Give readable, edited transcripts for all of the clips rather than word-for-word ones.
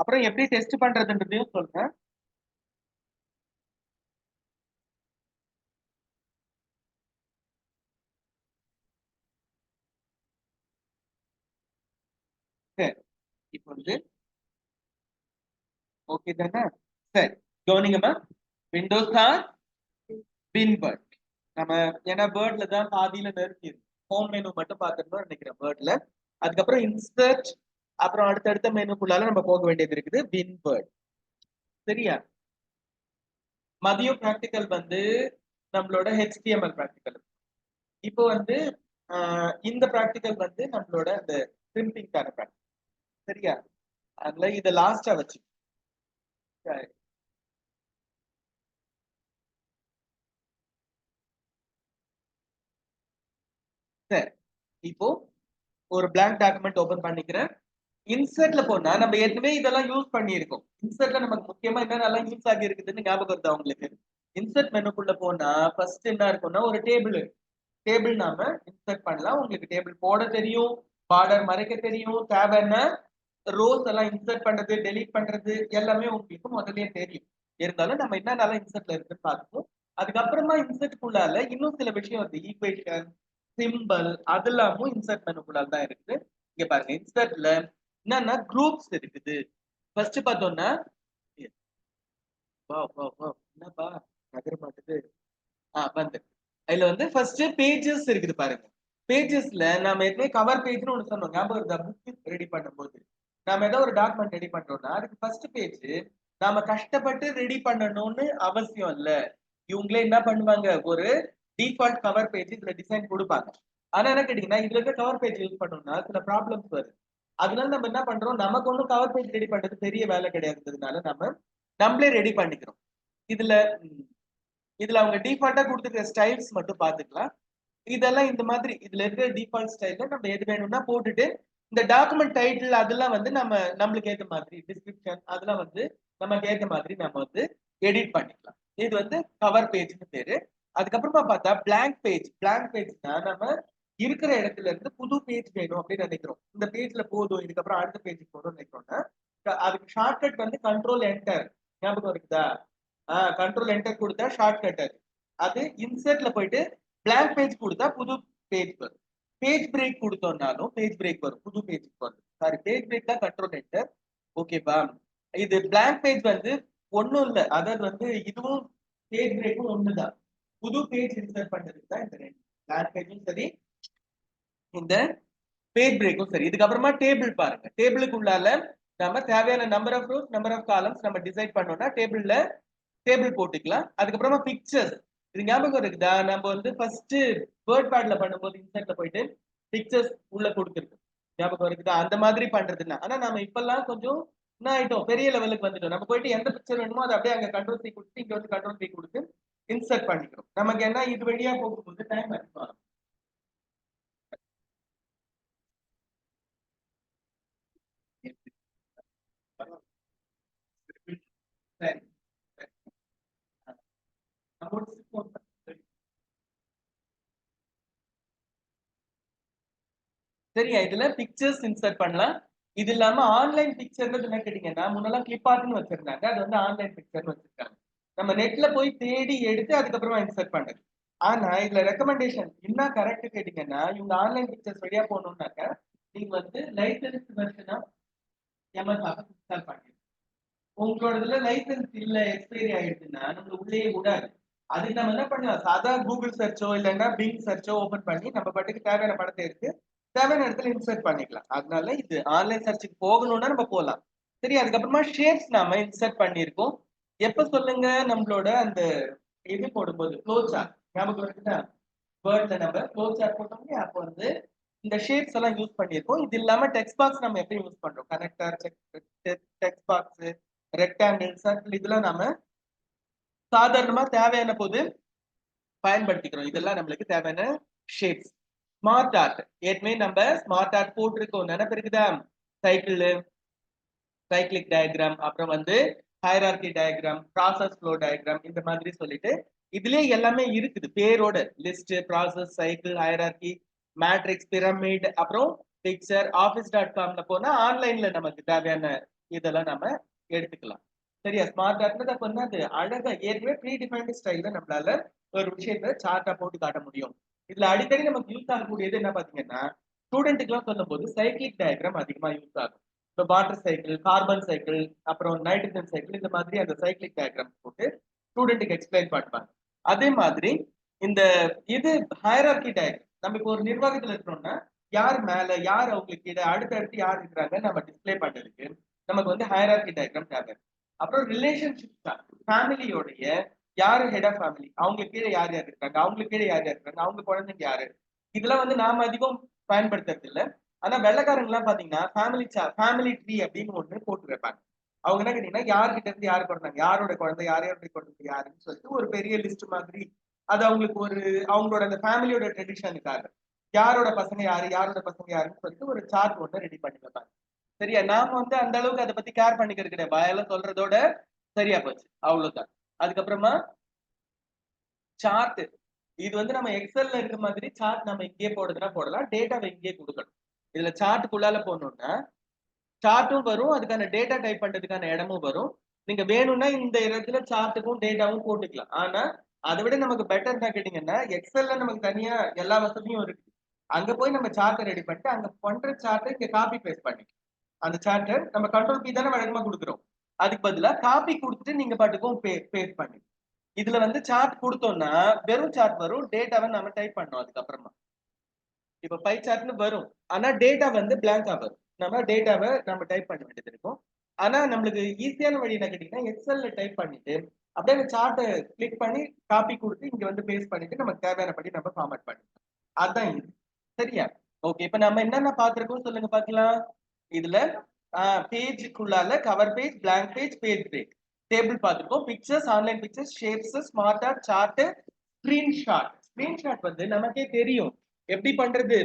அப்புறம் எப்படி டெஸ்ட் பண்றதுன்றதையும் சொல்றேன். சரி, இப்போ வந்து ஓகே தானே? சரி, கவனிங்கம்மா. விண்டோஸ் ஆர் பின் பேர்ட். நம்ம ஏன்னா பேர்ட்ல தான் பாதியில நிறுத்தி ஹோம் மெனு மட்டும் பார்த்துருந்தோம் நினைக்கிறேன் பேர்ட்ல. அதுக்கப்புறம் இன்சர்ட், அப்புறம் அடுத்தடுத்த மெனுக்குள்ளால நம்ம போக வேண்டியது இருக்குது. பின் பேர்ட். சரியா? மதியம் ப்ராக்டிக்கல் வந்து நம்மளோட HTML ப்ராக்டிக்கல். இப்போ வந்து இந்த ப்ராக்டிக்கல் வந்து நம்மளோட அந்த பிரிண்டிங்கான ப்ராக்டிக்கல். சரியா? அதனால இதை லாஸ்டா வச்சு சரி. சரி, இப்போ ஒரு blank டாக்குமெண்ட் ஓபன் பண்ணிக்கிறேன். இன்சர்ட்ல போனா நம்ம ஏற்கனவே இதெல்லாம் யூஸ் பண்ணியிருக்கோம். இன்சர்ட்ல நமக்கு முக்கியமா என்னென்னலாம் யூஸ் ஆகி இருக்குதுன்னு ஞாபகம் வருதா உங்களுக்கு? இன்சர்ட் மெனுக்குள்ள போனா ஃபர்ஸ்ட் என்ன இருக்கும்னா ஒரு டேபிள். டேபிள் நாம இன்சர்ட் பண்ணலாம். உங்களுக்கு டேபிள் போட தெரியும், பார்டர் மறைக்க தெரியும், தேவைன்னா ரோஸ் எல்லாம் இன்சர்ட் பண்றது, டெலீட் பண்றது எல்லாமே உங்களுக்கு முதல்லயே தெரியும். இருந்தாலும் நம்ம என்னென்னலாம் இன்சர்ட்ல இருக்குன்னு பார்த்துப்போம். அதுக்கப்புறமா இன்சர்ட்குள்ளால இன்னும் சில விஷயம் வந்து ஈக்குவேஷன், சிம்பிள் அதெல்லாமும் இன்சர்ட் மெனுக்குள்ளால தான் இருக்குது. இங்க பாருங்க, இன்சர்ட்ல என்னன்னா குரூப்ஸ் இருக்குது. ஃபர்ஸ்ட் பார்த்தோம்னா வா வா வா என்னப்பா நகர மாட்டுது. வந்து இதுல வந்து ஃபர்ஸ்ட் பேஜஸ் இருக்குது பாருங்க. பேஜஸ்ல நாம ஏற்கனவே கவர் பேஜ்னு ஒன்று சொன்னோம், ஞாபகம் இருக்கா? புக் ரெடி பண்ணும்போது நாம ஏதோ ஒரு டாக்குமெண்ட் ரெடி பண்றோம்னா அதுக்கு ஃபர்ஸ்ட் பேஜ் நாம கஷ்டப்பட்டு ரெடி பண்ணணும்னு அவசியம் இல்ல. இவங்களே என்ன பண்ணுவாங்க, ஒரு டிஃபால்ட் கவர் பேஜ் இதுல டிசைன் கொடுப்பாங்க. ஆனா என்ன கேட்டீங்கன்னா இதுல இருக்க கவர் பேஜ் யூஸ் பண்ணோம்னா சில ப்ராப்ளம்ஸ் வருது. அதனால நம்ம என்ன பண்றோம், நமக்கு ஒன்றும் கவர் பேஜ் ரெடி பண்றது பெரிய வேலை கிடையாதுன்றதுனால நம்மளே ரெடி பண்ணிக்கிறோம். இதுல இதுல அவங்க டிஃபால்ட்டா கொடுத்துருக்க ஸ்டைல்ஸ் மட்டும் பாத்துக்கலாம். இதெல்லாம் இந்த மாதிரி இதுல இருக்கிற டிஃபால்ட் ஸ்டைல்ல நம்ம எது வேணும்னா போட்டுட்டு இந்த டாக்குமெண்ட் டைட்டில் அதெல்லாம் வந்து நம்மளுக்கு ஏத்த மாதிரி டிஸ்கிரிப்ஷன் அதெல்லாம் வந்து நமக்கு ஏத்த மாதிரி நம்ம வந்து எடிட் பண்ணிக்கலாம். இது வந்து கவர் பேஜ்னு பேரு. அதுக்கப்புறமா பார்த்தா பிளாங்க் பேஜ். பிளாங்க் பேஜ்னா நம்ம இருக்கிற இடத்துல இருந்து புது பேஜ் வேணும் அப்படின்னு நினைக்கிறோம். இந்த பேஜ்ல போதும், இதுக்கப்புறம் அடுத்த பேஜுக்கு போதும்னு நினைக்கிறோம்னா அதுக்கு ஷார்ட்கட் வந்து கண்ட்ரோல் என்டர். ஞாபகம் இருக்குதா? கண்ட்ரோல் என்டர் கொடுத்தா ஷார்ட்கட் அது. அது இன்சர்ட்ல போயிட்டு பிளாங்க் பேஜ் கொடுத்தா புது பேஜ் வரும். பேஜ் பிரேக் கொடுத்தோம்னாலும் பேஜ் பிரேக் வரும், புது பேஜுக்கு வரும். சாரி, பேஜ் பிரேக் தான் கண்ட்ரோல் என்டர். ஓகேப்பா? இது பிளாங்க் பேஜ் வந்து ஒண்ணும் இல்லை, அதாவது வந்து இதுவும் பேஜ் பிரேக்கும் ஒண்ணுதான். புது பேஜ் இன்சர்ட் பண்றதுக்கு தான் இந்த ரெண்டு, பிளாங்க் பேஜும் சரி இந்த பேஜ் பிரேக்கும் சரி. இதுக்கப்புறமா டேபிள் பாருங்க. டேபிளுக்கு உள்ளால நம்ம தேவையான number of rows, number of columns நம்ம டிசைட் பண்ணோம்னா டேபிள் போட்டுக்கலாம். அதுக்கப்புறமா பிக்சர்ஸ். இது ஞாபகம் இருக்குதா? நம்ம வந்து ஃபர்ஸ்ட் வேர்ட் பேட்ல பண்ணும்போது இன்சர்ட்ல போயிட்டு பிக்சர்ஸ் உள்ள கொடுத்துருக்கு. ஞாபகம் இருக்குதா? அந்த மாதிரி பண்றதுன்னா ஆனா நம்ம இப்பெல்லாம் கொஞ்சம் என்ன ஆயிட்டோம், பெரிய லெவலுக்கு வந்துட்டோம். நம்ம போயிட்டு எந்த பிக்சர் வேணுமோ அதை அப்படியே அங்க கண்ட்ரோல் சி கொடுத்து இங்க வந்து கண்ட்ரோல் சி கொடுத்து இன்சர்ட் பண்ணிக்கிறோம். நமக்கு என்ன இது வழியா போகும்போது டைம் அதிகமாகும். சரி, சரியா? இதுல பிக்சர்ஸ் இன்சர்ட் பண்ணலாம். இது இல்லாம ஆன்லைன் பிக்சர்ன்றது என்ன கேட்டீங்கன்னா முன்னெல்லாம் கிளிப் ஆர்ட்னு வச்சிருந்தாங்க, அது வந்து ஆன்லைன் பிக்சர்னு வச்சிருக்காங்க. நம்ம நெட்ல போய் தேடி எடுத்து அதுக்கப்புறமா இன்சர்ட் பண்றது. ஆனா இதுல ரெக்கமெண்டேஷன் என்ன கரெக்ட் கேட்டீங்கன்னா, இவங்க ஆன்லைன் பிக்சர்ஸ் வழியா போகணும்னாக்க நீங்க வந்து license version of MS office install பண்ணி உங்களோட இதுல லைசன்ஸ் இல்ல, எக்ஸ்பைரி ஆயிடுச்சுன்னா நம்ம உள்ளே விடாது. அதுக்கு நம்ம என்ன பண்ணலாம், சாதா கூகுள் சர்ச்சோ இல்லைன்னா பிங் சர்ச்சோ ஓபன் பண்ணி நம்ம பாட்டுக்கு தேவையான படத்தை எடுத்து தேவையான இடத்துல இன்சர்ட் பண்ணிக்கலாம். அதனால இது ஆன்லைன் சர்ச்சுக்கு போகணும்னா நம்ம போகலாம். சரி, அதுக்கப்புறமா ஷேப்ஸ் நாம இன்சர்ட் பண்ணியிருக்கோம். எப்ப சொல்லுங்க, நம்மளோட அந்த இது போடும்போது ஃப்ளோ சார்ட். ஞாபகம் இருக்குதா? வேர்ட்ல நம்ம ஃப்ளோ சார்ட் போட்டோம்னா அப்போ வந்து இந்த ஷேப்ஸ் எல்லாம் யூஸ் பண்ணியிருக்கோம். இது இல்லாம டெக்ஸ்ட் பாக்ஸ் நம்ம எப்படி யூஸ் பண்றோம், connector, text box, rectangle, circle இதெல்லாம் நாம சாதாரணமா தேவையான போது பயன்படுத்திக்கிறோம். இதெல்லாம் நம்மளுக்கு தேவையான ஷேப்ஸ். ஸ்மார்ட் ஆர்ட் ஏற்கனவே நம்ம ஸ்மார்ட் ஆர்ட் போட்டிருக்கோம், நினைப்பு இருக்குதா? சைக்கிள், சைக்கிளிக் டயக்ராம், அப்புறம் வந்து hierarchy diagram, process flow diagram, இந்த மாதிரி சொல்லிட்டு இதுலயே எல்லாமே இருக்குது பேரோட list, process, cycle, hierarchy, matrix, pyramid, அப்புறம் பிக்சர். ஆஃபீஸ்.comல போனா ஆன்லைன்ல நமக்கு தேவையான இதெல்லாம் நம்ம எடுத்துக்கலாம். சரியா? ஸ்மார்ட் சார்ட்ன்றது அப்ப என்னது அழகா ஏற்கனவே ப்ரீ டிஃபைன்டு ஸ்டைல்ல நம்மளால ஒரு விஷயத்த சார்ட்டா போட்டு காட்ட முடியும். இதுல அடிக்கடி நமக்கு யூஸ் ஆகக்கூடியது என்ன பாத்தீங்கன்னா, ஸ்டூடெண்ட்டுக்குலாம் சொல்லும்போது சைக்கிளிக் டயக்ராம் அதிகமா யூஸ் ஆகும். இப்போ வாட்டர் சைக்கிள், கார்பன் சைக்கிள், அப்புறம் நைட்ரஜன் சைக்கிள் இந்த மாதிரி அந்த சைக்கிளிக் டயக்ராம் போட்டு ஸ்டூடெண்ட்டுக்கு எக்ஸ்பிளைன் பண்ணுவாங்க. அதே மாதிரி இந்த இது ஹையரார்கி டயக்ராம் நம்ம இப்போ ஒரு நிர்வாகத்துல இருக்கிறோம்னா யார் மேல யார் அவங்களுக்கு கீழே அடுத்தடுத்து யார் இருக்கிறாங்க நம்ம டிஸ்பிளே பண்றதுக்கு நமக்கு வந்து ஹையரார்கி டயக்ராம் தேவை. அப்புறம் ரிலேஷன்ஷிப் தான் ஃபேமிலியோடைய யாரு ஹெட் ஆஃப் ஃபேமிலி அவங்களுக்கு கீழே யார் யார் இருக்காங்க அவங்களுக்கு கீழே யார் யார் இருக்காங்க அவங்க குழந்தைங்க யாரு இதெல்லாம் வந்து நாம அதிகம் பயன்படுத்துறது இல்ல. ஆனா வெள்ளைக்காரங்க எல்லாம் பாத்தீங்கன்னா ஃபேமிலி ட்ரீ அப்படின்னு ஒண்ணு போட்டு வைப்பாங்க. அவங்க என்ன கேட்டீங்கன்னா யார்கிட்ட இருந்து யாரு பிறந்தாங்க யாரோட குழந்தை யாரோட குழந்தை யாருன்னு சொல்லிட்டு ஒரு பெரிய லிஸ்ட் மாதிரி அது அவங்களுக்கு ஒரு அவங்களோட அந்த ஃபேமிலியோட ட்ரெடிஷனுக்காக யாரோட பசங்க யாரு யாரோட பசங்க யாருன்னு சொல்லிட்டு ஒரு சார்ட் ஒண்ணு ரெடி பண்ணி வைப்பாங்க. சரியா? நாம வந்து அந்த அளவுக்கு அதை பத்தி கேர் பண்ணிக்கிறது கிடையாது. வாயெல்லாம் சொல்றதோட சரியா போச்சு அவ்வளவுதான். அதுக்கப்புறமா சார்ட் இது வந்து நம்ம எக்ஸல்ல இருக்க மாதிரி சார்ட் நம்ம இங்கே போடுறதுனா போடலாம். டேட்டாவை இங்கே கொடுக்கணும். இதுல சார்ட்டுக்குள்ளால போனோம்னா சார்ட்டும் வரும் அதுக்கான டேட்டா டைப் பண்றதுக்கான இடமும் வரும். நீங்க வேணும்னா இந்த இடத்துல சார்ட்டுக்கும் டேட்டாவும் போட்டுக்கலாம். ஆனா அதை விட நமக்கு பெட்டர் என்ன கேட்டீங்கன்னா எக்ஸல்ல நமக்கு தனியா எல்லா வசதியும் இருக்கு. அங்க போய் நம்ம சார்ட்டை ரெடி பண்ணிட்டு அங்க பண்ற சார்ட்டை இங்க காப்பி பேஸ்ட் பண்ணி அந்த சார்ட்டை நம்ம கண்ட்ரோல் பி தானே வழக்கமா கொடுக்குறோம். அதுக்கு பதிலா காப்பி கொடுத்துட்டு நீங்க பாட்டுக்கும் பேஸ்ட் பண்ணி இதுல வந்து சார்ட் கொடுத்தோம்னா வெறும் சார்ட் வரும். டேட்டாவை நம்ம டைப் பண்ணோம் அதுக்கப்புறமா இப்ப பை சார்ட்னு வரும். ஆனா டேட்டா வந்து பிளாங்கா வரும். நம்ம டேட்டாவை நம்ம டைப் பண்ண வேண்டியது இருக்கும். ஆனா நம்மளுக்கு ஈஸியான வழி என்ன கேட்டீங்கன்னா எக்ஸல்ல டைப் பண்ணிட்டு அப்படியே அந்த சார்ட்டை கிளிக் பண்ணி காப்பி கொடுத்து இங்க வந்து பேஸ்ட் பண்ணிட்டு நமக்கு தேவையானபடி நம்ம ஃபார்மேட் பண்ணிக்கலாம். அதான் இது. சரியா? ஓகே. இப்ப நம்ம என்னென்ன பார்த்திருக்கோம் சொல்லுங்க பார்க்கலாம். இதுல பேஜுக்குள்ளால cover page, blank page, page break table பார்த்திருக்கோம். Pictures, online pictures, shapes, smart art, chart, screenshot. Screenshot வந்து நமக்கே தெரியும் எப்படி பண்றது.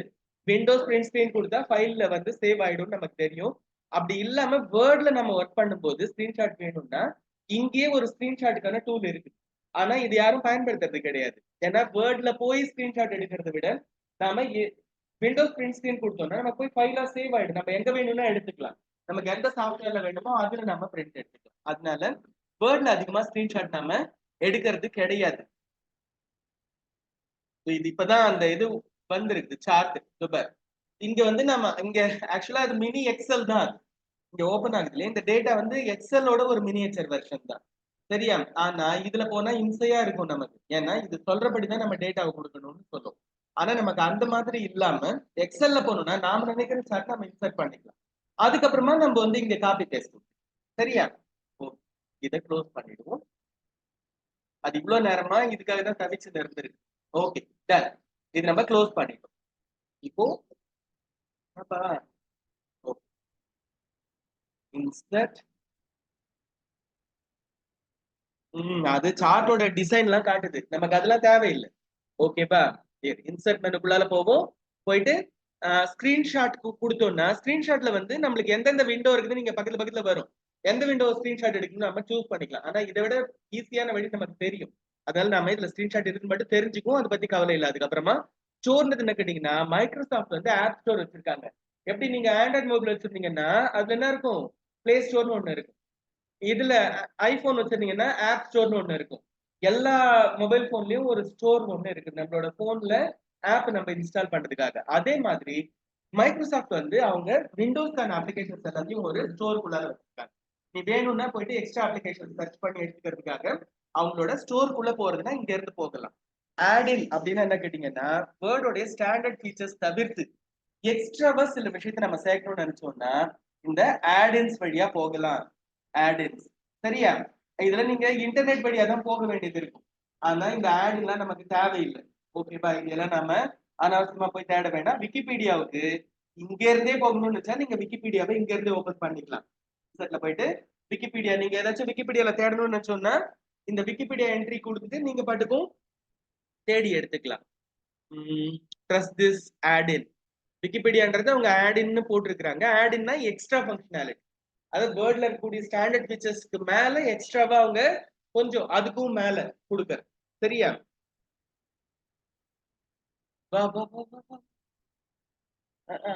விண்டோஸ் பிரிண்ட் ஸ்கிரீன் கொடுத்தா ஃபைல்ல வந்து சேவ் ஆயிடும் நமக்கு தெரியும். அப்படி இல்லாம வேர்ட்ல நம்ம ஒர்க் பண்ணும்போது ஸ்கிரீன்ஷாட் வேணும்னா இங்கேயே ஒரு ஸ்கிரீன்ஷாட்டுக்கான டூல் இருக்கு. ஆனா இது யாரும் பயன்படுத்துறது கிடையாது. ஏன்னா வேர்ட்ல போய் ஸ்கிரீன்ஷாட் எடுக்கிறத விட நாம விண்டோஸ் பிரிண்ட் ஸ்கிரீன் கொடுத்தோம்னா நம்ம போய் ஃபைலா சேவ் ஆயிடும். நம்ம எங்க வேணும்னா எடுத்துக்கலாம். நமக்கு எந்த சாஃப்ட்வேர்ல வேணுமோ அதுல நம்ம பிரிண்ட் எடுத்துக்கலாம். அதனால வேர்ட்ல அதிகமா ஸ்கிரீன்ஷாட் நம்ம எடுக்கிறது கிடையாது. இது இப்பதான் அந்த இது வந்திருக்கு சார்ட். இங்க வந்து நம்ம இங்க ஆக்சுவலா அது மினி எக்ஸல் தான். அது இங்க ஓபன் ஆகுதுல இந்த டேட்டா வந்து எக்ஸலோட ஒரு மினியேச்சர் வெர்ஷன் தான். சரியா? ஆனா இதுல போனா இம்சையா இருக்கும் நமக்கு. ஏன்னா இது சொல்றபடிதான் நம்ம டேட்டாவை கொடுக்கணும்னு சொல்லும். ஆனா நமக்கு அந்த மாதிரி இல்லாம எக்ஸல்ல போனோம்னா நாம நினைக்கிற சார்ட் நம்ம இன்சர்ட் பண்ணிக்கலாம். அதுக்கப்புறமா நம்ம வந்து இங்க காப்பி பேஸ்ட். சரியா? இதை க்ளோஸ் பண்ணிடுவோம். அது இவ்வளவு நேரமா இதுக்காக தான் தவிச்சு இருந்திருக்கு. Okay done. இது நம்ம க்ளோஸ் பண்ணிட்டோம். இப்போ இன்சர்ட் அது சார்ட்டோட டிசைன் எல்லாம் காட்டுது. நமக்கு அதெல்லாம் தேவையில்லை. ஓகேப்பா? இன்சர்ட் மெனுக்குள்ளால போவோம். போயிட்டு ஸ்கிரீன்ஷாட் கொடுத்தோம்னா ஸ்கிரீன்ஷாட்ல வந்து நம்மளுக்கு எந்தெந்த விண்டோ இருக்குது நீங்க பக்கத்துல வரும். எந்த விண்டோ ஸ்கிரீன்ஷாட் எடுக்கணும் நம்ம சூஸ் பண்ணிக்கலாம். ஆனா இதை விட ஈஸியான வழி நமக்கு தெரியும். அதனால நம்ம இதுல ஸ்கிரீன்ஷாட் இருக்குன்னு மட்டும் தெரிஞ்சுக்கும். அதை பத்தி கவலை இல்லை. அதுக்கப்புறமா ஸ்டோர்னது என்ன கேட்டீங்கன்னா மைக்ரோசாஃப்ட் வந்து ஆப் ஸ்டோர் வச்சிருக்காங்க. எப்படி நீங்க ஆண்ட்ராய்ட் மொபைல் வச்சிருந்தீங்கன்னா அதுல என்ன இருக்கும் பிளே ஸ்டோர்னு ஒண்ணு இருக்கும். இதுல ஐபோன் வச்சிருந்தீங்கன்னா ஆப் ஸ்டோர்னு ஒண்ணு இருக்கும். எல்லா மொபைல் போன்லயும் ஒரு ஸ்டோர் ஒண்ணு இருக்கு நம்மளோட போன்ல ஆப் நம்ம இன்ஸ்டால் பண்றதுக்காக. அதே மாதிரி மைக்ரோசாஃப்ட் வந்து அவங்க விண்டோஸ்க்கான அப்ளிகேஷன்ஸ் எல்லாத்தையும் ஒரு ஸ்டோருக்குள்ளார வச்சிருக்காங்க. நீ வேணும்னா போயிட்டு எக்ஸ்ட்ரா அப்ளிகேஷன் சர்ச் பண்ணி எடுத்துக்கிறதுக்காக அவங்களோட ஸ்டோருக்குள்ள போறதுன்னா இங்க இருந்து போகலாம். ஆடின் அப்படின்னு என்ன கேட்டீங்கன்னா வேர்டோடைய ஸ்டாண்டர்ட் ஃபீச்சர்ஸ் தவிர்த்து எக்ஸ்ட்ராவா சில விஷயத்தை நம்ம சேர்க்கணும்னு நினைச்சோம்னா இந்த ஆடின்ஸ் வழியா போகலாம். ஆடின்ஸ். சரியா? இதுல நீங்க இன்டர்நெட் வழியா தான் போக வேண்டியது இருக்கும். ஆனா இந்த ஆட் எல்லாம் நமக்கு தேவையில்லை. ஓகேப்பா? இதெல்லாம் நம்ம அனாவசியமா போய் தேட வேண்டாம். விக்கிபீடியாவுக்கு இங்க இருந்தே போகணும்னு வச்சா நீங்க விக்கிபீடியாவை இங்க இருந்தே ஓபன் பண்ணிக்கலாம். செட்ல போயிட்டு விக்கிபீடியா நீங்க ஏதாச்சும் விக்கிபீடியால தேடணும்னு நினைச்சோம்னா இந்த விக்கிபீடியா என்ட்ரி கொடுத்துட்டு நீங்க பாட்டுக்கும் தேடி எடுத்துக்கலாம். ட்ரஸ்ட் திஸ் ஆடின் விக்கிபீடியான்றது அவங்க ஆடின்னு போட்டிருக்கிறாங்க. ஆடின்னா எக்ஸ்ட்ரா ஃபங்க்ஷனாலிட்டி. அதாவது வேர்ட்ல இருக்கக்கூடிய ஸ்டாண்டர்ட் ஃபீச்சர்ஸ்க்கு மேல எக்ஸ்ட்ராவா அவங்க கொஞ்சம் அதுக்கும் மேல கொடுக்கற. சரியா?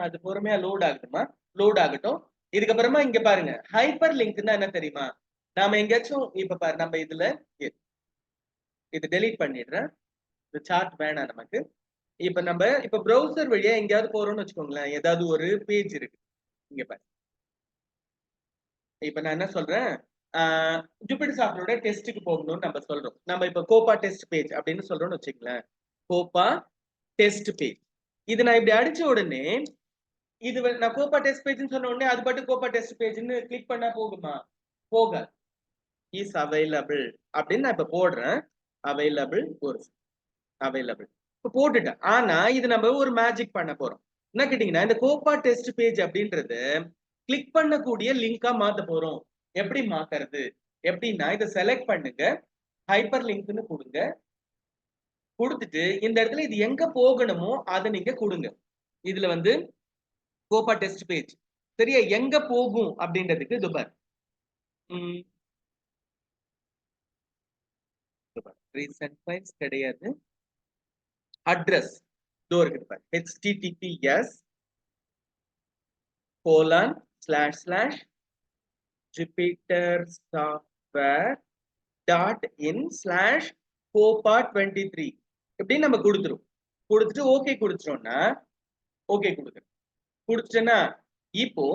அது பொறுமையா லோட் ஆகுதுமா. லோட் ஆகட்டும். இதுக்கப்புறமா இங்க பாருங்க ஹைப்பர் லிங்க்னா என்ன தெரியுமா? நாம எங்கேயாச்சும் இப்ப பாரு நம்ம இதுல இது டெலீட் பண்ணிடுறேன். இந்த சார்ட் வேணாம் நமக்கு. இப்ப ப்ரௌசர் வழியா எங்கேயாவது போறோம்னு வச்சுக்கோங்களேன். ஏதாவது ஒரு பேஜ் இருக்கு இங்க பாரு. இப்ப நான் என்ன சொல்றேன், ஜூபிட்டர் சாஃப்ட்வேரோட டெஸ்ட்டுக்கு போகணும்னு நம்ம சொல்றோம். நம்ம இப்ப கோப்பா டெஸ்ட் பேஜ் அப்படின்னு சொல்றோம்னு வச்சுக்கங்களேன். Koppa test page. இது நான் இப்படி அடிச்ச உடனே இது நான் கோப்பா டெஸ்ட் பேஜ்னு சொன்ன உடனே அது பாட்டு கோப்பா டெஸ்ட் பேஜ்னு கிளிக் பண்ணா போகுமா? போகாது. இஸ் அவைலபிள் அப்படின்னு நான் இப்ப போடுறேன். அவைலபிள் கோர்ஸ் அவைலபிள் இப்ப போட்டுட்டேன். ஆனா இது நம்ம ஒரு மேஜிக் பண்ண போறோம். என்ன கேட்டீங்கன்னா, இந்த கோப்பா டெஸ்ட் பேஜ் அப்படின்றது கிளிக் பண்ணக்கூடிய லிங்கா மாத்த போறோம். எப்படி மாத்துறது? எப்படின்னா இதை செலக்ட் பண்ணுங்க, ஹைப்பர் லிங்க்னு கொடுங்க. கொடுத்துட்டு இந்த இடத்துல இது எங்க போகணுமோ அதை நீங்க கொடுங்க. இதுல வந்து கோப்பா டெஸ்ட் பேஜ் சரியா எங்க போகும் அப்படின்றதுக்கு துபார் ரீசன்ட் ஃபைல்ஸ் கிடையாது. அட்ரஸ் இதோ இருக்குது பாரு. https://jupytersoftware.in/copa23 இப்படின்னு நம்ம கொடுத்துரும். கொடுத்துட்டு ஓகே கொடுத்துட்டோம்னா ஓகே கொடுத்துட்டேன்னா இப்போ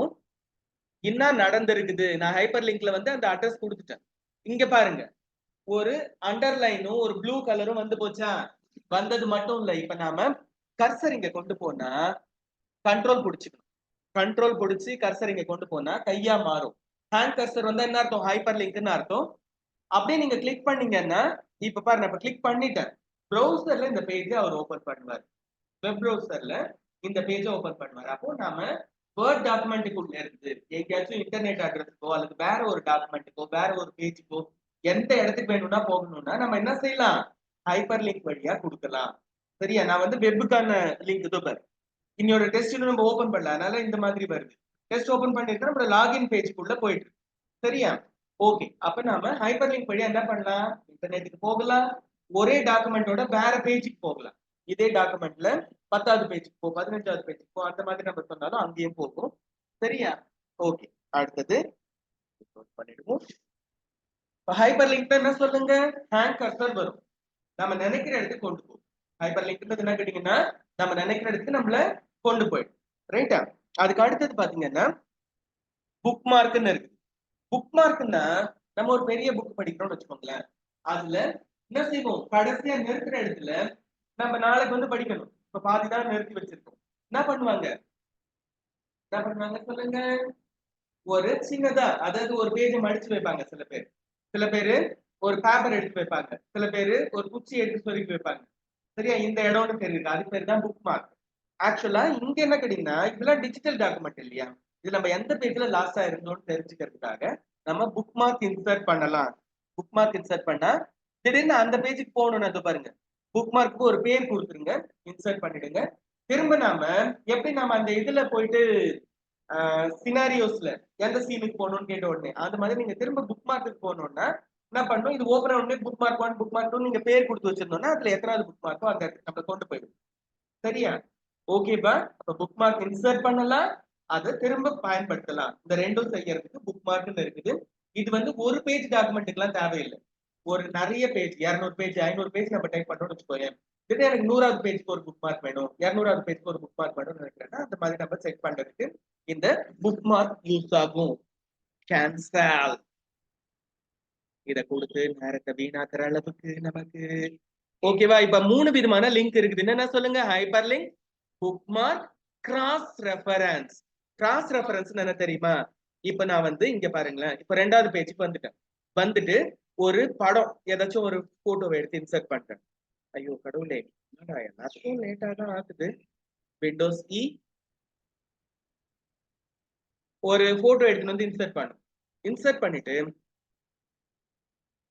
என்ன நடந்திருக்குது, நான் ஹைப்பர் லிங்க்ல வந்து அந்த அட்ரஸ் கொடுத்துட்டேன். இங்க பாருங்க ஒரு அண்டர்லைனும் ஒரு ப்ளூ கலரும் வந்து போச்சா? வந்தது மட்டும் இல்ல, இப்ப நாம கர்சர் இங்க கொண்டு போனா கண்ட்ரோல் பிடிச்சிக்கணும். கண்ட்ரோல் பிடிச்சி கர்சர் இங்க கொண்டு போனா கையா மாறும். ஹேண்ட் கர்சர் வந்தா என்ன அர்த்தம்? ஹைப்பர் லிங்க்னு அர்த்தம். அப்படியே நீங்க கிளிக் பண்ணீங்கன்னா இப்ப பாருங்க, இப்ப கிளிக் பண்ணிட்டேன். ப்ரௌசர்ல இந்த பேஜை அவர் ஓபன் பண்ணுவார். வெப் ப்ரௌசர்ல இந்த பேஜை ஓபன் பண்ணுவார். அப்போ நாம வேர்ட் டாக்குமெண்ட்டுக்குள்ள இருக்குது எங்கேயாச்சும் இன்டர்நெட் அட்ரஸுக்கோ அல்லது வேற ஒரு டாக்குமெண்ட்டுக்கோ வேற ஒரு பேஜுக்கோ எந்த இடத்துக்கு வேணும்னா போகணும்னா நம்ம என்ன செய்யலாம்? ஹைப்பர் லிங்க் வழியா கொடுக்கலாம். சரியா? நான் வந்து வெப்புக்கான லிங்க் பாரு. இன்னொரு டெஸ்ட் இன்னும் நம்ம ஓபன் பண்ணல, அதனால இந்த மாதிரி வருது. டெஸ்ட் ஓபன் பண்ணிட்டு நம்ம லாகின் பேஜ்க்குள்ள போயிட்டு சரியா? ஓகே, அப்ப நாம ஹைப்பர் லிங்க் வழியா என்ன பண்ணலாம்? இன்டர்நெட்டுக்கு போகலாம், ஒரே டாக்குமெண்டோட வேற பேஜுக்கு போகலாம். இதே டாக்குமெண்ட்ல 10வது பேஜுக்கு போ, 15வது பேஜுக்கு போ, அந்த மாதிரி நம்ம சொன்னாலும் அங்கேயும் போகும். சரியா? ஓகே, அடுத்தது பண்ணிடுவோம். ஹைப்பர் லிங்க் என்ன சொல்லுங்க? ஹேண்ட் கர்சர் வரும், நம்ம நினைக்கிற இடத்துக்கு கொண்டு போகும். ஹைப்பர் லிங்க் என்ன கேட்டீங்கன்னா நம்ம நினைக்கிற இடத்துக்கு நம்மள கொண்டு போயிடும். ரைட்டா? அதுக்கு அடுத்தது பாத்தீங்கன்னா புக் மார்க்னு இருக்கு. புக் மார்க்னா நம்ம ஒரு பெரிய புக் படிக்கிறோம்னு வச்சுக்கோங்களேன். அதுல என்ன செய்வோம்? கடைசியா நிறுத்துற இடத்துல நம்ம நாளைக்கு வந்து படிக்கணும். இப்ப பாதிதான் நிறுத்தி வச்சிருக்கோம். என்ன பண்ணுவாங்க சொல்லுங்க? ஒரு சின்னதா, அதாவது ஒரு பேஜ் மடிச்சு வைப்பாங்க. சில பேரு ஒரு பேப்பர் எடுத்து வைப்பாங்க, சில பேரு ஒரு குச்சி எடுத்து சொருகி வைப்பாங்க. சரியா? இந்த இடம்னு தெரியுது, அது பேர் தான் புக் மார்க். ஆக்சுவலா இங்க என்ன கேட்டீங்கன்னா இதெல்லாம் டிஜிட்டல் டாக்குமெண்ட் இல்லையா? இது நம்ம எந்த பேஜ்ல லாஸ்டா இருந்தோம்னு தெரிஞ்சுக்கிறதுக்காக நம்ம புக் மார்க் இன்சர்ட் பண்ணலாம். புக் மார்க் இன்சர்ட் பண்ணா திடீர்னு அந்த பேஜுக்கு போகணும்னு அது பாருங்க, புக் மார்க்கு ஒரு பேர் கொடுத்துருங்க, இன்சர்ட் பண்ணிடுங்க. திரும்ப நாம எப்படி நாம அந்த இதுல போயிட்டு சினாரியோஸ்ல எந்த சீனுக்கு போகணும்னு கேட்ட உடனே அந்த மாதிரி நீங்க திரும்ப புக் மார்க்கு போகணும்னா என்ன பண்ணும்? இது ஓபன் உடனே புக் மார்க் 1 புக் மார்க் 2 நீங்க பேர் கொடுத்து வச்சிருந்தோம்னா அதுல எத்தனாவது புக் மார்க்கோ அந்த நம்ம கொண்டு போயிடும். சரியா? ஓகேப்பா? அப்ப புக் மார்க் இன்சர்ட் பண்ணலாம், அதை திரும்ப பயன்படுத்தலாம். இந்த ரெண்டும் செய்யறதுக்கு புக் மார்க்னு இருக்குது. இது வந்து ஒரு பேஜ் டாக்குமெண்ட்டுக்கு எல்லாம் தேவையில்லை. ஒரு நிறைய பேஜ் 200 பேஜ் 500 பேஜ் நம்ம டைப் பண்றோம்னு வச்சுக்கோங்க. இது எனக்கு 100வது பேஜ்க்கு ஒரு புக் மார்க் வேணும், 200வது பேஜ்க்கு ஒரு புக் மார்க் வேணும்னு நினைக்கிறேன்னா அந்த மாதிரி நம்ம செட் பண்றதுக்கு இந்த புக் மார்க் யூஸ் ஆகும். கேன்சல் இத கொடுத்து நேரத்தை வீணாக்குற அளவுக்கு நமக்கு. ஓகேவா? இப்ப 3 விதமான லிங்க் இருக்குது. என்னன்னா சொல்லுங்க? Hyper link, bookmark, cross reference. Cross reference என்ன தெரியுமா? இப்ப நான் வந்து இங்க பாருங்களேன், இப்ப 2வது பேஜுக்கு வந்துட்டு ஒரு படம் ஏதாச்சும் ஒரு போட்டோவை எடுத்து இன்சர்ட் பண்றேன். ஐயோ கடவுளே, எல்லாத்துக்கும் லேட்டா தான் ஆகுது. விண்டோஸ் இ ஒரு போட்டோ எடுத்துட்டு வந்து இன்சர்ட் பண்ணிட்டு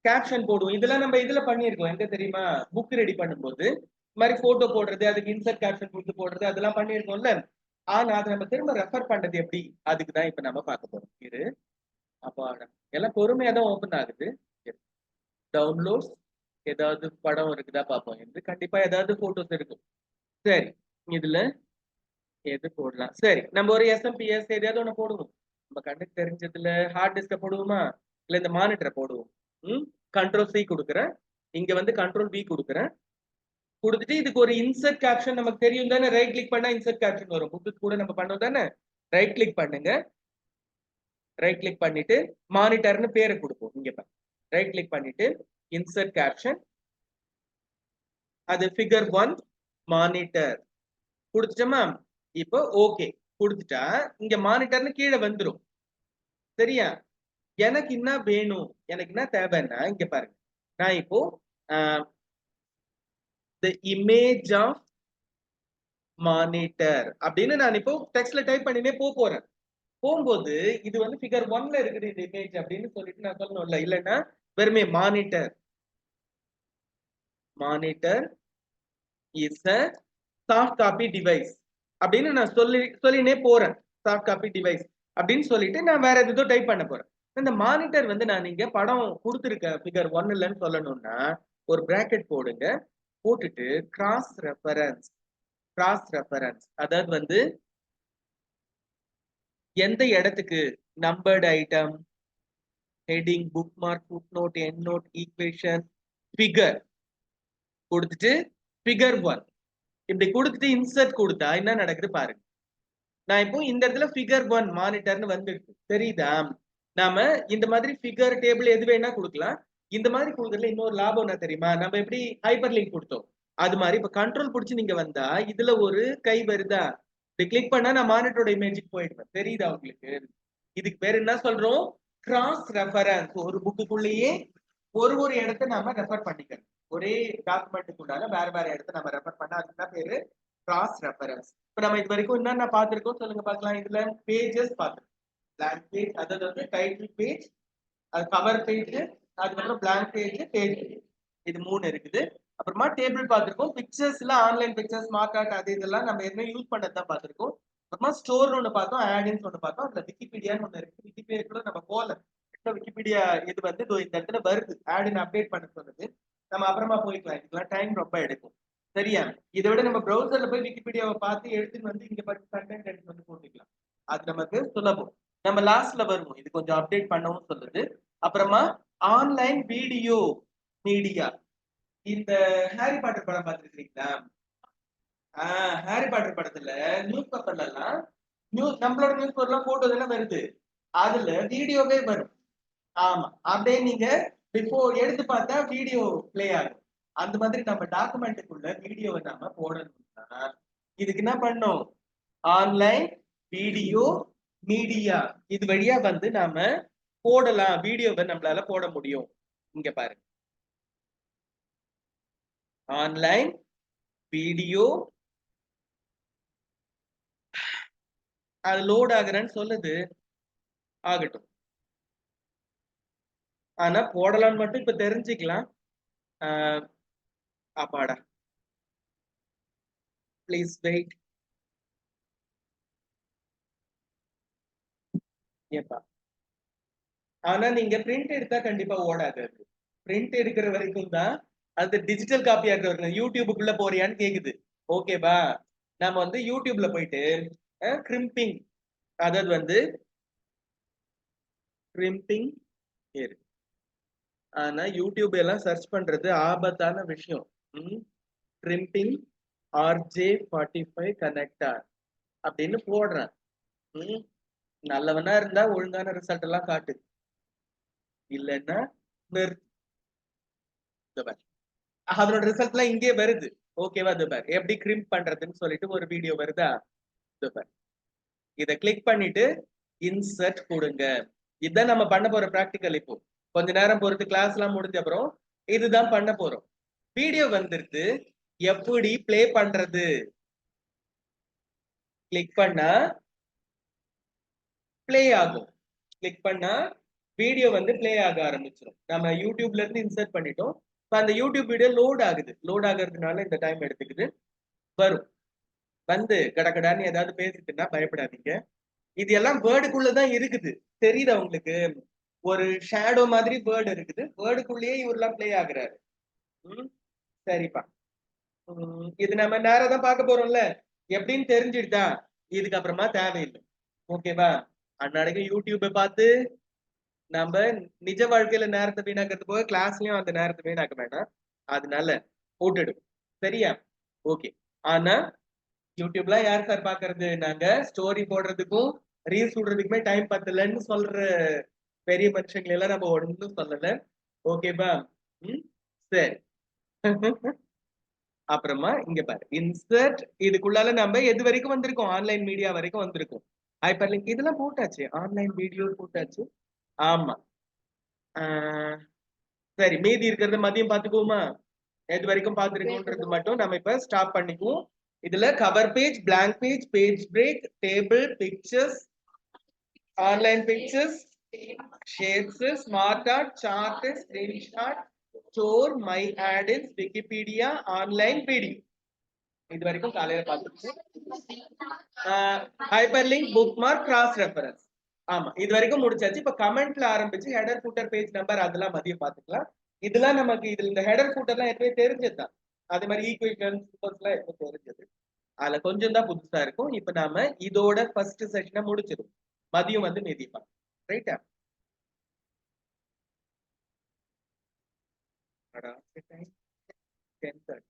கேப்ஷன் போடுவோம். இதெல்லாம் நம்ம இதுல பண்ணிருக்கோம். எங்க தெரியுமா? புக் ரெடி பண்ணும்போது இந்த மாதிரி போட்டோ போடுறது, அதுக்கு இன்சர்ட் கேப்ஷன் கொடுத்து போடுறது, அதெல்லாம் பண்ணிருக்கோம்ல. ஆனா அதை நம்ம திரும்ப ரெஃபர் பண்றது எப்படி? அதுக்குதான் இப்ப நம்ம பார்க்க போறோம். இது அப்ப எல்லாம் பொறுமையா தான் ஓபன் ஆகுது. டவுன்லோட்ஸ் ஏதாவது படம் இருக்குதா பார்ப்போம். இது கண்டிப்பா ஏதாவது போட்டோஸ் இருக்கும். சரி, இதுல எது போடலாம்? சரி, நம்ம ஒரு எஸ்எம்பிஎஸ் எதையாவது ஒண்ணு போடுவோம். நம்ம கண்ணுக்கு தெரிஞ்சதுல ஹார்ட் டிஸ்க போடுவோமா, இல்ல இந்த மானிட்டரை போடுவோம். கண்ட்ரோல் C கொடுக்குறேன், இங்க வந்து கண்ட்ரோல் V கொடுக்குறேன். கொடுத்துட்டு இதுக்கு ஒரு இன்சர்ட் கேப்ஷன் நமக்கு தெரியும் தானே, ரைட் கிளிக் பண்ணா இன்சர்ட் கேப்ஷன் வரும். புக்கு கூட நம்ம பண்ணோம் தானே. ரைட் கிளிக் பண்ணுங்க, ரைட் கிளிக் பண்ணிட்டு மானிட்டர்னு பேரை கொடுப்போம். இங்க ரைட் கிளிக் பண்ணிட்டு இன்சர்ட் கேப்ஷன், அது ஃபிகர் 1 மானிட்டர் கொடுத்துட்டோமா. இப்போ ஓகே கொடுத்துட்டா இங்க மானிட்டர்னு கீழே வந்துரும். சரியா? எனக்கு என்ன வேணும், எனக்கு என்ன தேவைன்னா இங்க பாருங்க, நான் இப்போ the image of monitor அப்படின்னு நான் இப்போ டெக்ஸ்ட்ல டைப் பண்ணினே போறேன். போகும்போது இது வந்து ஃபிகர் 1ல இருக்குது இந்த இமேஜ் அப்படின்னு சொல்லிட்டு நான் சொல்லணும்ல, இல்லைன்னா வெறுமே monitor is a soft copy device அப்படின்னு நான் சொல்லினே போறேன். சாஃப்ட் காப்பி டிவைஸ் அப்படின்னு சொல்லிட்டு நான் வேற எதோ டைப் பண்ண போறேன். இந்த மானிட்டர் வந்து நான் இங்க படம் கொடுத்துருக்க ஃபிகர் 1லன்னு சொல்லணும்னா ஒரு பிராக்கெட் போடுங்க, போட்டுட்டு கிராஸ் ரெஃபரன்ஸ், அதாவது வந்து எந்த இடத்துக்கு numbered item, heading, bookmark, footnote, endnote, equation, figure கொடுத்துட்டு ஃபிகர் 1 இப்படி கொடுத்துட்டு இன்சர்ட் கொடுத்தா என்ன நடக்குது பாருங்க. நான் இப்போ இந்த இடத்துல ஃபிகர் 1 மானிட்டர்னு வந்துருக்கு, தெரியுதா? நாம இந்த மாதிரி ஃபிகர் டேபிள் எது வேணா கொடுக்கலாம். இந்த மாதிரி கொடுக்கறதுல இன்னொரு லாபம் என்ன தெரியுமா, நம்ம எப்படி ஹைப்பர் லிங்க் கொடுத்தோம் அது மாதிரி இப்ப கண்ட்ரோல் பிடிச்சி நீங்க வந்தா இதுல ஒரு கை வருதா, இப்படி கிளிக் பண்ணா நான் மானிட்டரோட இமேஜுக்கு போயிடுவேன். தெரியுதா உங்களுக்கு? இதுக்கு பேர் என்ன சொல்றோம், கிராஸ் ரெஃபரன்ஸ். ஒரு புக்குக்குள்ளேயே ஒரு இடத்த நாம ரெஃபர் பண்ணிக்கணும். ஒரே டாக்குமெண்ட்டுக்குள்ளால வேற இடத்த நம்ம ரெஃபர் பண்ணா அதுதான் பேரு கிராஸ் ரெஃபரன்ஸ். இப்ப நம்ம இது வரைக்கும் என்ன பார்த்திருக்கோம் சொல்லுங்க பார்க்கலாம். இதுல பேஜஸ் பார்த்திருக்கோம், blank பேஜ், அதாவது வந்து டைட்டில் பேஜ், அது கவர் பேஜ், அதுக்கப்புறம் blank பேஜ், பேஜ் இது 3 இருக்குது. அப்புறமா டேபிள் பார்த்திருக்கோம், பிக்சர்ஸ்ல ஆன்லைன் பிக்சர்ஸ், மார்க் ஆர்ட், அது இதெல்லாம் நம்ம எதுவுமே யூஸ் பண்ணதான் பார்த்திருக்கோம். அப்புறமா ஸ்டோர் ஒன்று பார்த்தோம், ஆடியன்ஸ் ஒன்று பார்த்தோம், அதுல விக்கிபீடியான்னு ஒன்று இருக்கு. விக்கிபீடியாக்குள்ள நம்ம போல விக்கிபீடியா இது வந்து இந்த இடத்துல வருது, ஆடின் அப்டேட் பண்ண சொல்லுது. நம்ம அப்புறமா போய்க்கலாம், இதுக்கெல்லாம் டைம் ரொம்ப எடுக்கும். சரியா? இதை விட நம்ம ப்ரௌசர்ல போய் விக்கிபீடியாவை பார்த்து எடுத்துட்டு வந்து இங்க பார்த்து கண்டென்ட் எடுத்து வந்து போட்டுக்கலாம், அது நமக்கு சுலபம். நம்ம லாஸ்ட்ல வருவோம், இது கொஞ்சம் அப்டேட் பண்ணவும் சொல்லுது. அப்புறமா ஆன்லைன் வீடியோ மீடியா, இந்த ஹாரி பாட்டர் படம் பார்த்துருக்கீங்களா? ஹாரி பாட்டர் படத்துல நியூஸ் பேப்பர்ல எல்லாம் நம்மளோட நியூஸ் பேப்பர்லாம் போட்டோ எல்லாம் வருது, அதுல வீடியோவே வரும். ஆமா, அப்படியே நீங்க பிஃபோர் எடுத்து பார்த்தா வீடியோ பிளே ஆகும். அந்த மாதிரி நம்ம டாக்குமெண்ட்டுக்குள்ள வீடியோவை நாம போடணும்னா இதுக்கு என்ன பண்ணும், ஆன்லைன் வீடியோ மீடியா இது வழியா வந்து நாம போடலாம், வீடியோவை நம்மளால போட முடியும். இங்க பாருங்க, ஆன்லைன் வீடியோ, அது லோட் ஆகுறேன்னு சொல்லுது, ஆகட்டும். ஆனா போடலாம்னு மட்டும் இப்ப தெரிஞ்சுக்கலாம். அப்பாடா, ப்ளீஸ் வெயிட். ஏப்பா, ஆனா நீங்க பிரிண்ட் எடுத்தா கண்டிப்பா ஓடாது. அது பிரிண்ட் எடுக்கிற வரைக்கும் தான் அது டிஜிட்டல் காப்பி ஆகிற வரைக்கும். யூடியூபுக்குள்ள போறியான்னு கேக்குது. ஓகேவா, நம்ம வந்து யூடியூப்ல போயிட்டு கிரிம்பிங், அதாவது வந்து கிரிம்பிங் இருக்கு. ஆனா யூடியூப் எல்லாம் சர்ச் பண்றது ஆபத்தான விஷயம். கிரிம்பிங் RJ45 கனெக்டர் அப்படின்னு போடுறேன். நல்லவனா இருந்தா ஒழுங்கான ரிசல்ட் எல்லாம் காட்டு, இல்லைன்னா அதோட ரிசல்ட் எல்லாம் இங்கே வருது. ஓகேவா? பார் எப்படி கிரிம்ப் பண்றதுன்னு சொல்லிட்டு ஒரு வீடியோ வருதா? பார், இத கிளிக் பண்ணிட்டு இன்சர்ட் கொடுங்க. இதுதான் நம்ம பண்ண போற பிராக்டிக்கல். இப்போ கொஞ்ச நேரம் பொறுத்து கிளாஸ் எல்லாம் முடிஞ்ச அப்புறம் இதுதான் பண்ண போறோம். வீடியோ வந்துருது, எப்படி பிளே பண்றது? கிளிக் பண்ணா பிளே ஆகும், கிளிக் பண்ணா வீடியோ வந்து பிளே ஆக ஆரம்பிச்சிடும். நம்ம யூடியூப்ல இருந்து இன்சர்ட் பண்ணிட்டோம், அந்த யூடியூப் வீடியோ லோட் ஆகுது. லோட் ஆகுறதுனால இந்த டைம் எடுத்துக்குது. வரும், வந்து கடகடான்னு ஏதாவது பேசிட்டுன்னா பயப்படாதீங்க. இது எல்லாம் வேர்டுக்குள்ளதான் இருக்குது, தெரியுதா உங்களுக்கு? ஒரு ஷேடோ மாதிரி வேர்டு இருக்குது, வேர்டுக்குள்ளேயே இவரெல்லாம் பிளே ஆகுறாரு. சரிப்பா, இது நம்ம நேரம் தான் பார்க்க போறோம்ல, எப்படின்னு தெரிஞ்சுட்டா இதுக்கு அப்புறமா தேவையில்லை. ஓகேவா? அன்னாடைக்கு யூடியூபை பார்த்து நம்ம நிஜ வாழ்க்கையில நேரத்தை வீணாக்கிறது போக கிளாஸ்லயும் அந்த நேரத்தை வீணாக்க வேண்டாம். அதனால போட்டுடும். சரியா? ஓகே. ஆனா யூடியூப்ல யார் சார் பாக்குறது? நாங்க ஸ்டோரி போடுறதுக்கும் ரீல்ஸ் விடுறதுக்குமே டைம் பத்தலன்னு சொல்ற பெரிய மனுஷங்களை எல்லாம் நம்ம ஒன்றும் சொல்லல. ஓகேவா? சரி. அப்புறமா இங்க பாரு, இன்சர்ட். இதுக்குள்ளால நம்ம எது வரைக்கும் வந்திருக்கோம்? ஆன்லைன் மீடியா வரைக்கும் வந்திருக்கோம். ஹைப்பர் லிங்க் இதெல்லாம் போட்டாச்சு. ஆன்லைன் வீடியோ போட்டாச்சு. ஆமா. சரி, மீதி இருக்கிறது மதியம் பாத்துக்குவோமா? எது வரைக்கும் பாத்துருக்கோன்றது மட்டும் நம்ம இப்ப ஸ்டாப் பண்ணிக்குவோம். இதுல cover page, blank page, page break, table, pictures, online pictures, shapes, smart art, chart, screenshot, store, my add-ins, Wikipedia, online video. இது வரைக்கும் காலையில பார்த்துருக்கோம். Hyperlink, bookmark, cross reference. ஆமா, இது வரைக்கும் முடிச்சாச்சு. இப்ப கமெண்ட்ல ஆரம்பிச்சு ஹெடர் ஃபூட்டர் பேஜ் நம்பர் அதெல்லாம் மதியம் பாத்துக்கலாம். இதெல்லாம் நமக்கு இதுல இந்த ஹெடர் ஃபூட்டர்லாம் எப்பவே தெரிஞ்சதுதான். அதே மாதிரி ஈக்குவேஷன் எல்லாம் எப்போ தெரிஞ்சது. அதுல கொஞ்சம் தான் புதுசா இருக்கும். இப்ப நாம இதோட ஃபர்ஸ்ட் செஷனை முடிச்சிடும். மதியம் வந்து மீதிப்பா. ரைட்டா? 10:30